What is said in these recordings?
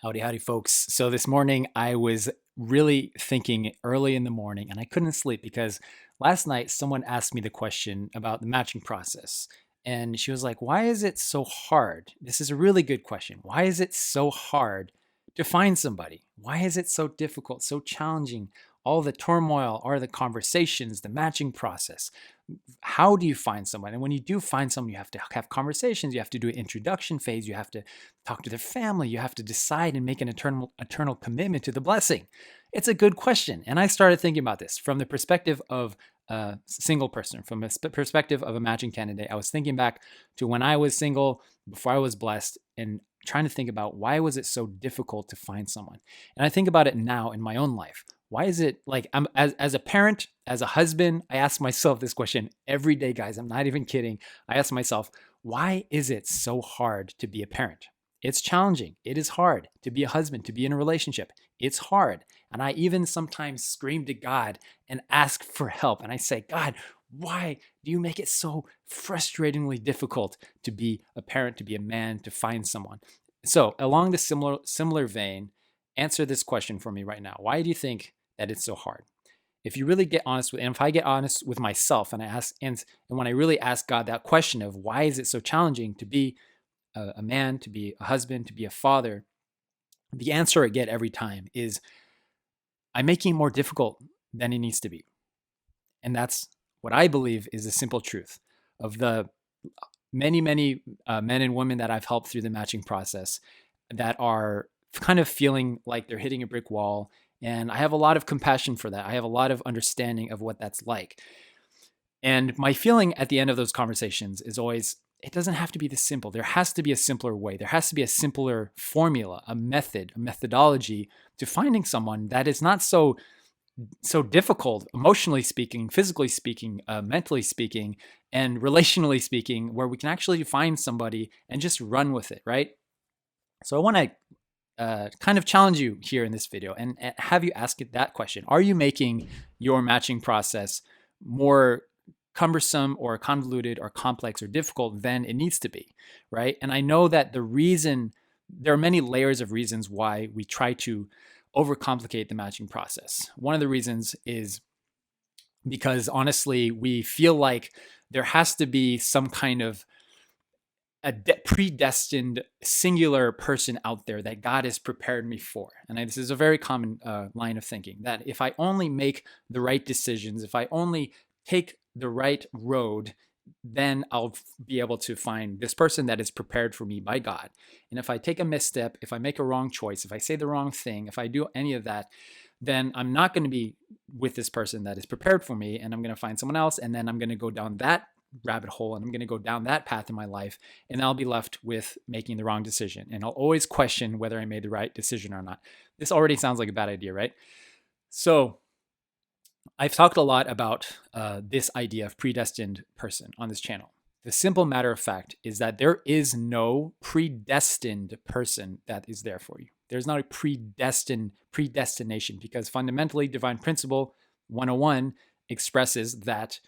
Howdy, howdy, folks. So this morning I was really thinking early in the morning and I couldn't sleep because last night someone asked me the question about the matching process. And she was like, "Why is it so hard?" This is a really good question. Why is it so hard to find somebody? Why is it so difficult, so challenging? All the turmoil, all the conversations, the matching process. How do you find someone? And when you do find someone, you have to have conversations. You have to do an introduction phase. You have to talk to their family. You have to decide and make an eternal commitment to the blessing. It's a good question. And I started thinking about this from the perspective of a single person, from a perspective of a matching candidate. I was thinking back to when I was single, before I was blessed, and trying to think about why was it so difficult to find someone. And I think about it now in my own life. Why is it like I'm as a parent, as a husband, I ask myself this question every day, guys. I'm not even kidding. I ask myself, why is it so hard to be a parent? It's challenging. It is hard to be a husband, to be in a relationship. It's hard. And I even sometimes scream to God and ask for help. And I say, God, why do you make it so frustratingly difficult to be a parent, to be a man, to find someone? So, along the similar vein, answer this question for me right now. Why do you think that it's so hard? If you really get honest with, and if I get honest with myself and I ask, and when I really ask God that question of why is it so challenging to be a man, to be a husband, to be a father, the answer I get every time is I'm making it more difficult than it needs to be. And that's what I believe is the simple truth of the many men and women that I've helped through the matching process that are kind of feeling like they're hitting a brick wall. And I have a lot of compassion for that. I have a lot of understanding of what that's like. And my feeling at the end of those conversations is always, it doesn't have to be this simple. There has to be a simpler way. There has to be a simpler formula, a method, a methodology to finding someone that is not so difficult, emotionally speaking, physically speaking, mentally speaking, and relationally speaking, where we can actually find somebody and just run with it, right? So I want to kind of challenge you here in this video and have you ask it that question. Are you making your matching process more cumbersome or convoluted or complex or difficult than it needs to be, right? And I know that there are many layers of reasons why we try to overcomplicate the matching process. One of the reasons is because honestly, we feel like there has to be some kind of predestined singular person out there that God has prepared me for. And this is a very common line of thinking that if I only make the right decisions, if I only take the right road, then I'll be able to find this person that is prepared for me by God. And if I take a misstep, if I make a wrong choice, if I say the wrong thing, if I do any of that, then I'm not going to be with this person that is prepared for me, and I'm going to find someone else, and then I'm going to go down that rabbit hole and I'm going to go down that path in my life, and I'll be left with making the wrong decision. And I'll always question whether I made the right decision or not. This already sounds like a bad idea, right? So I've talked a lot about this idea of predestined person on this channel. The simple matter of fact is that there is no predestined person that is there for you. There's not a predestination, because fundamentally divine principle 101 expresses that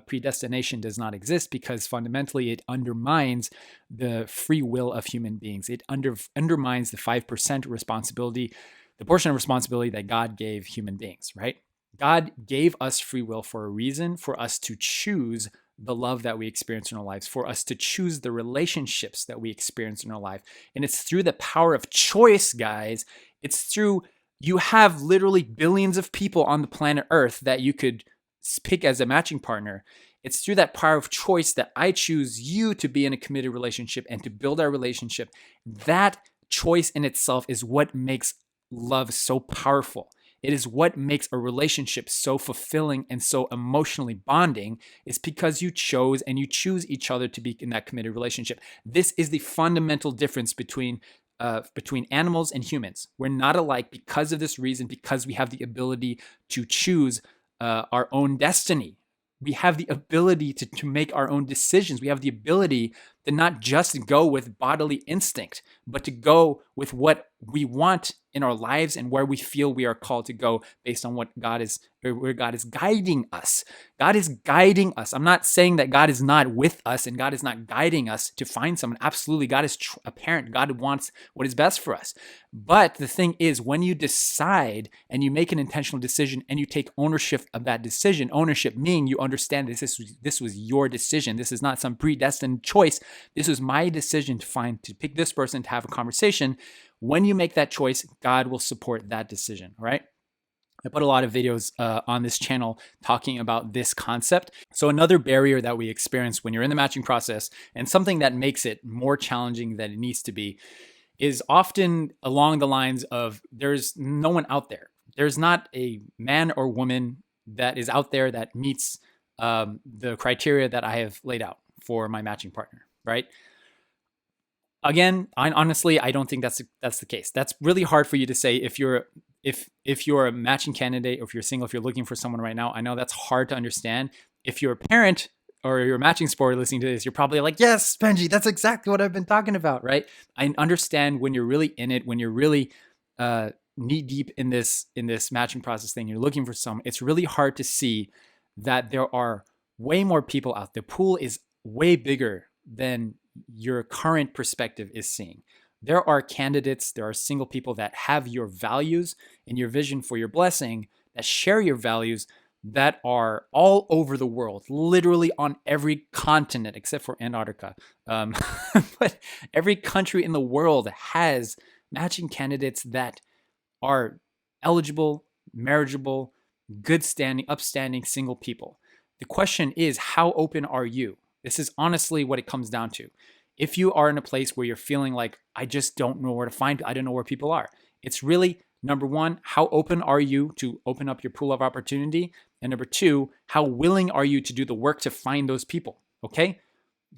predestination does not exist, because fundamentally it undermines the free will of human beings. It undermines the 5% responsibility, the portion of responsibility that God gave human beings, right? God gave us free will for a reason, for us to choose the love that we experience in our lives, for us to choose the relationships that we experience in our life. And it's through the power of choice, guys. It's through, you have literally billions of people on the planet Earth that you could pick as a matching partner. It's through that power of choice that I choose you to be in a committed relationship and to build our relationship. That choice in itself is what makes love so powerful. It is what makes a relationship so fulfilling and so emotionally bonding. It's because you chose and you choose each other to be in that committed relationship. This is the fundamental difference between animals and humans. We're not alike because of this reason, because we have the ability to choose our own destiny. We have the ability to make our own decisions. We have the ability to not just go with bodily instinct, but to go with what we want in our lives and where we feel we are called to go based on what God is, or where God is guiding us. God is guiding us. I'm not saying that God is not with us and God is not guiding us to find someone. Absolutely, God is a parent. God wants what is best for us. But the thing is, when you decide and you make an intentional decision and you take ownership of that decision, ownership meaning you understand this was your decision. This is not some predestined choice. This was my decision to pick this person to have a conversation. When you make that choice, God will support that decision, right? I put a lot of videos on this channel talking about this concept. So another barrier that we experience when you're in the matching process, and something that makes it more challenging than it needs to be, is often along the lines of there's no one out there. There's not a man or woman that is out there that meets the criteria that I have laid out for my matching partner, right? Again, honestly, I don't think that's the case. That's really hard for you to say if you're a matching candidate, or if you're single, if you're looking for someone right now. I know that's hard to understand. If you're a parent or you're a matching supporter listening to this, you're probably like, yes, Benji, that's exactly what I've been talking about, right? I understand when you're really in it, when you're really knee deep in this matching process thing, you're looking for someone. It's really hard to see that there are way more people out there. The pool is way bigger than your current perspective is seeing. There are candidates, there are single people that have your values and your vision for your blessing, that share your values, that are all over the world, literally on every continent except for Antarctica. But every country in the world has matching candidates that are eligible, marriageable, good standing, upstanding single people. The question is, how open are you? This is honestly what it comes down to. If you are in a place where you're feeling like, I just don't know where to find, I don't know where people are, it's really, number one, how open are you to open up your pool of opportunity? And number two, how willing are you to do the work to find those people? Okay?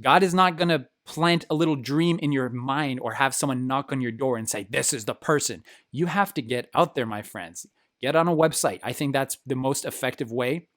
God is not going to plant a little dream in your mind or have someone knock on your door and say, this is the person. You have to get out there, my friends. Get on a website. I think that's the most effective way.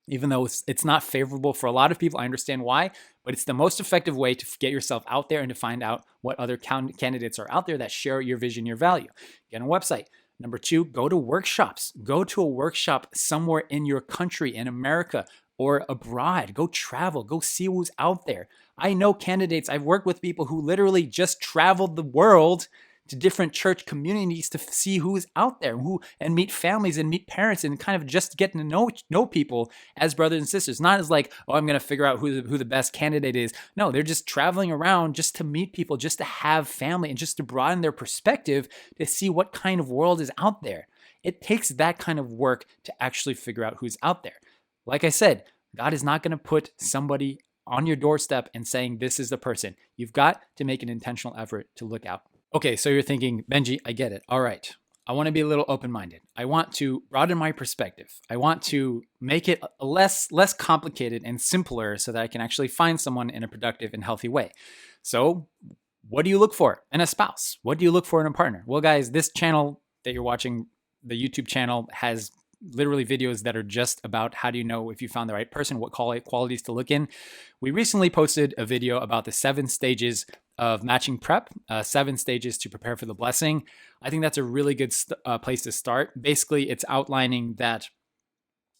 Even though it's not favorable for a lot of people, I understand why, but it's the most effective way to get yourself out there and to find out what other candidates are out there that share your vision, your value. Get on a website. Number two, go to workshops. Go to a workshop somewhere in your country, in America or abroad. Go travel. Go see who's out there. I know candidates. I've worked with people who literally just traveled the world to different church communities to see who's out there, and meet families and meet parents and kind of just get to know people as brothers and sisters. Not as like, oh, I'm going to figure out who the best candidate is. No, they're just traveling around just to meet people, just to have family, and just to broaden their perspective to see what kind of world is out there. It takes that kind of work to actually figure out who's out there. Like I said, God is not going to put somebody on your doorstep and saying, this is the person. You've got to make an intentional effort to look out. Okay, so you're thinking, Benji, I get it. All right. I want to be a little open-minded. I want to broaden my perspective. I want to make it less complicated and simpler so that I can actually find someone in a productive and healthy way. So what do you look for in a spouse? What do you look for in a partner? Well, guys, this channel that you're watching, the YouTube channel, has literally videos that are just about how do you know if you found the right person, what qualities to look in. We recently posted a video about the 7 stages of matching prep, 7 stages to prepare for the blessing. I think that's a really good place to start. Basically, it's outlining that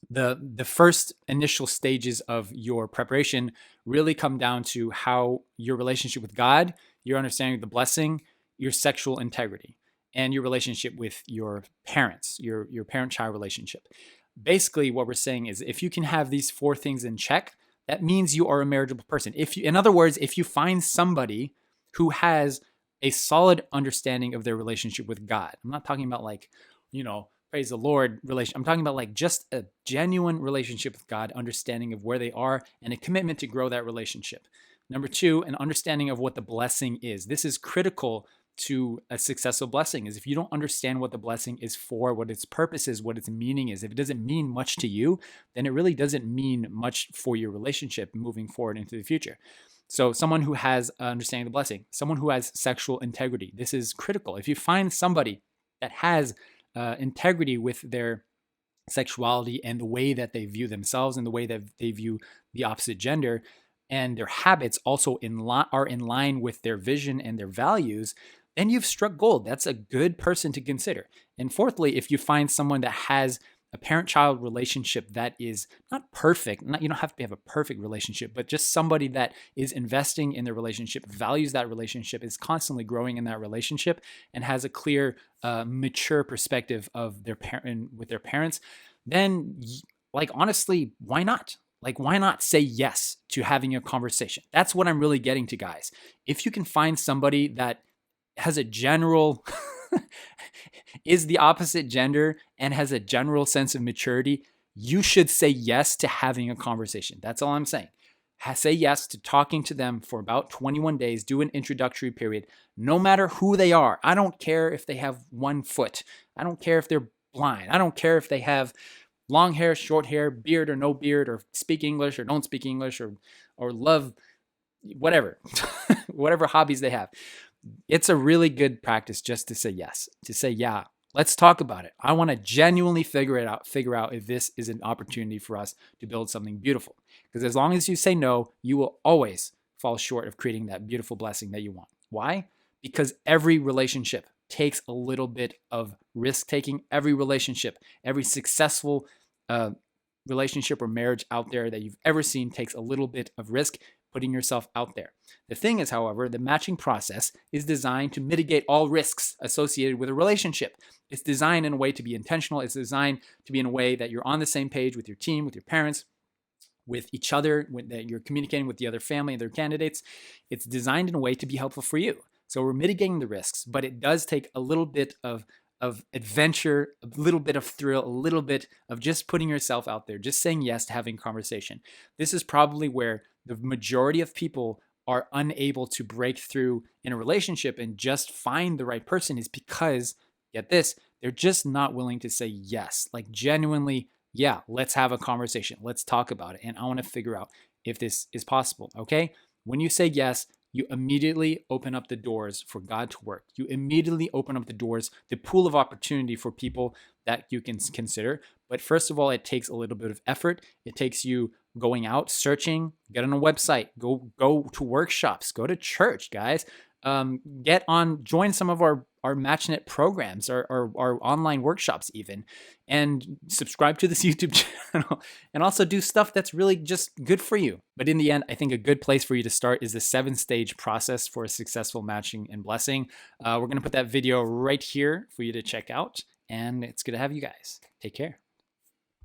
the first initial stages of your preparation really come down to how your relationship with God, your understanding of the blessing, your sexual integrity, and your relationship with your parents, your parent-child relationship. Basically, what we're saying is if you can have these 4 things in check, that means you are a marriageable person. In other words, if you find somebody who has a solid understanding of their relationship with God, I'm not talking about like, praise the Lord relation. I'm talking about like just a genuine relationship with God, understanding of where they are, and a commitment to grow that relationship. Number 2, an understanding of what the blessing is. This is critical to a successful blessing. Is if you don't understand what the blessing is for, what its purpose is, what its meaning is, if it doesn't mean much to you, then it really doesn't mean much for your relationship moving forward into the future. So someone who has understanding the blessing, someone who has sexual integrity, this is critical. If you find somebody that has integrity with their sexuality and the way that they view themselves and the way that they view the opposite gender, and their habits also are in line with their vision and their values, then you've struck gold. That's a good person to consider. And fourthly, if you find someone that has a parent-child relationship that is not perfect, you don't have to have a perfect relationship, but just somebody that is investing in the relationship, values that relationship, is constantly growing in that relationship, and has a clear, mature perspective of their parent with their parents, then like honestly, why not? Like, why not say yes to having a conversation? That's what I'm really getting to, guys. If you can find somebody that has a general is the opposite gender and has a general sense of maturity, you should say yes to having a conversation. That's all I'm saying. Say yes to talking to them for about 21 days. Do an introductory period, no matter who they are. I don't care if they have 1 foot. I don't care if they're blind. I don't care if they have long hair, short hair, beard or no beard, or speak English or don't speak English, or love whatever, whatever hobbies they have. It's a really good practice just to say yes, to say, yeah, let's talk about it. I want to genuinely figure out if this is an opportunity for us to build something beautiful. Because as long as you say no, you will always fall short of creating that beautiful blessing that you want. Why? Because every relationship takes a little bit of risk taking. Every relationship, every successful relationship or marriage out there that you've ever seen takes a little bit of risk, putting yourself out there. The thing is, however, the matching process is designed to mitigate all risks associated with a relationship. It's designed in a way to be intentional. It's designed to be in a way that you're on the same page with your team, with your parents, with each other, that you're communicating with the other family and their candidates. It's designed in a way to be helpful for you. So we're mitigating the risks, but it does take a little bit of adventure, a little bit of thrill, a little bit of just putting yourself out there, just saying yes to having a conversation. This is probably where the majority of people are unable to break through in a relationship and just find the right person, is because, get this, they're just not willing to say yes. Like, genuinely, yeah, let's have a conversation. Let's talk about it. And I want to figure out if this is possible. Okay. When you say yes, you immediately open up the doors for God to work. You immediately open up the doors, the pool of opportunity for people that you can consider. But first of all, it takes a little bit of effort. It takes you going out, searching, get on a website, go to workshops, go to church, guys. Join some of our MatchNet programs, our online workshops even, and subscribe to this YouTube channel, and also do stuff that's really just good for you. But in the end, I think a good place for you to start is the 7-stage process for a successful matching and blessing. We're going to put that video right here for you to check out, and it's good to have you guys. Take care.